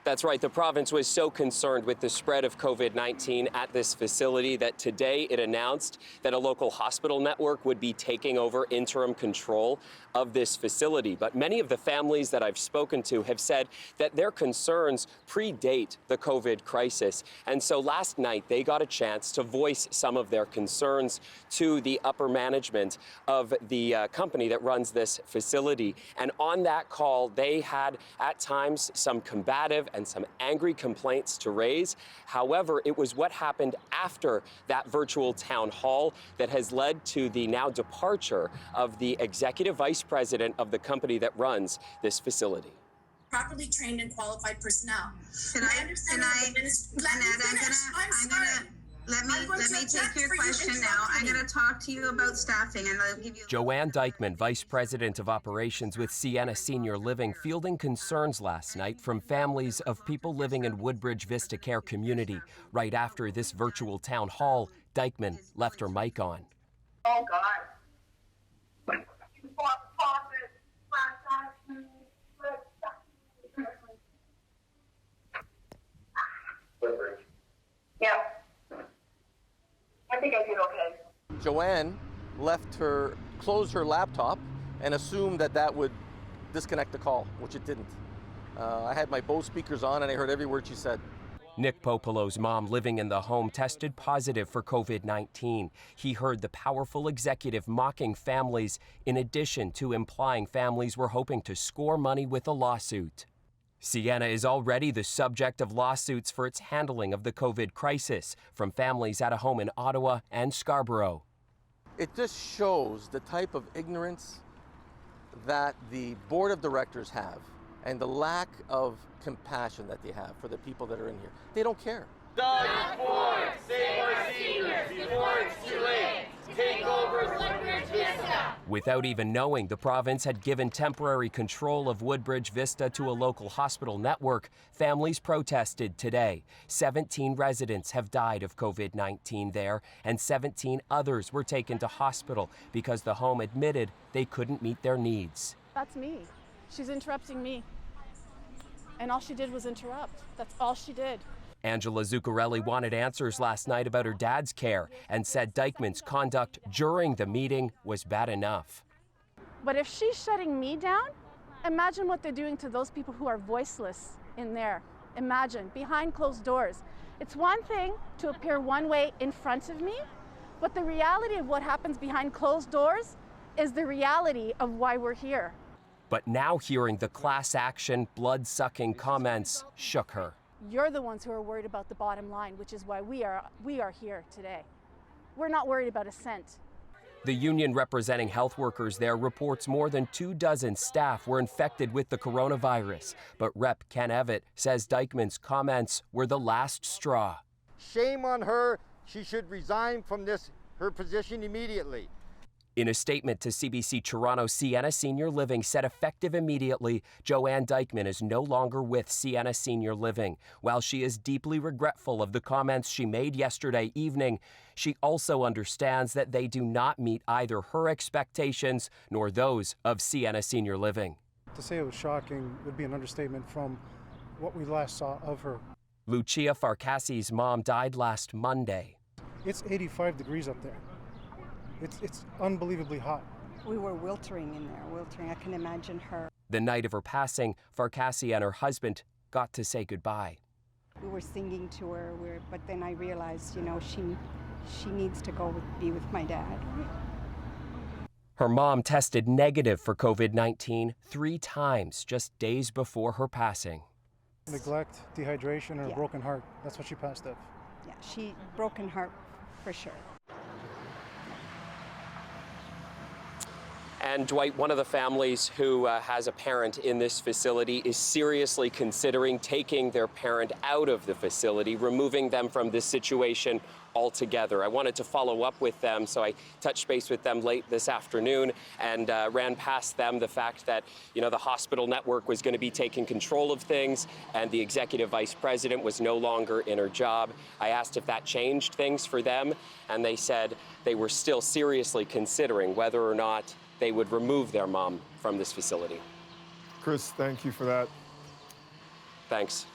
That's right. The province was so concerned with the spread of COVID-19 at this facility that today it announced that a local hospital network would be taking over interim control of this facility. But many of the families that I've spoken to have said that their concerns predate the COVID crisis. And so last night they got a chance to voice some of their concerns to the upper management of the company that runs this facility. And on that call, they had at times some combative and some angry complaints to raise. However, it was what happened after that virtual town hall that has led to the now departure of the executive vice president of the company that runs this facility. Properly trained and qualified personnel. Let me take your question now. I'm going to talk to you about staffing and I'll give you... Joanne Dykeman, Vice President of Operations with Sienna Senior Living, fielding concerns last night from families of people living in Woodbridge Vista Care community. Right after this virtual town hall, Dykeman left her mic on. Oh, God. Yeah. I think I did okay. Joanne closed her laptop and assumed that would disconnect the call, which it didn't. I had my Bose speakers on and I heard every word she said. Nick Popolo's mom, living in the home, tested positive for COVID-19. He heard the powerful executive mocking families, in addition to implying families were hoping to score money with a lawsuit. Sienna is already the subject of lawsuits for its handling of the COVID crisis from families at a home in Ottawa and Scarborough. It just shows the type of ignorance that the board of directors have and the lack of compassion that they have for the people that are in here. They don't care. Stop forward, save our seniors before it's too late. Take over Woodbridge Vista. Without even knowing, the province had given temporary control of Woodbridge Vista to a local hospital network. Families protested today. 17 residents have died of COVID-19 there, and 17 others were taken to hospital because the home admitted they couldn't meet their needs. That's me. She's interrupting me. And all she did was interrupt. That's all she did. Angela Zuccarelli wanted answers last night about her dad's care and said Dykeman's conduct during the meeting was bad enough. But if she's shutting me down, imagine what they're doing to those people who are voiceless in there. Imagine, behind closed doors. It's one thing to appear one way in front of me, but the reality of what happens behind closed doors is the reality of why we're here. But now hearing the class action, blood-sucking comments shook her. You're the ones who are worried about the bottom line, which is why we are here today. We're not worried about a cent. The union representing health workers there reports more than 24 staff were infected with the coronavirus. But Rep. Ken Evett says Dykeman's comments were the last straw. Shame on her. She should resign from her position immediately. In a statement to CBC Toronto, Sienna Senior Living said effective immediately, Joanne Dykeman is no longer with Sienna Senior Living. While she is deeply regretful of the comments she made yesterday evening, she also understands that they do not meet either her expectations nor those of Sienna Senior Living. To say it was shocking would be an understatement from what we last saw of her. Lucia Farcassi's mom died last Monday. It's 85 degrees up there. It's unbelievably hot. We were wilting in there, wilting. I can imagine her. The night of her passing, Farcassi and her husband got to say goodbye. We were singing to her, but then I realized, she needs to go be with my dad. Her mom tested negative for COVID-19 3 times just days before her passing. Neglect, dehydration, or a broken heart. That's what she passed of. Yeah, broken heart for sure. And Dwight, one of the families who has a parent in this facility is seriously considering taking their parent out of the facility, removing them from this situation altogether. I wanted to follow up with them, so I touched base with them late this afternoon and ran past them the fact that, the hospital network was going to be taking control of things and the executive vice president was no longer in her job. I asked if that changed things for them, and they said they were still seriously considering whether or not they would remove their mom from this facility. Chris, thank you for that. Thanks.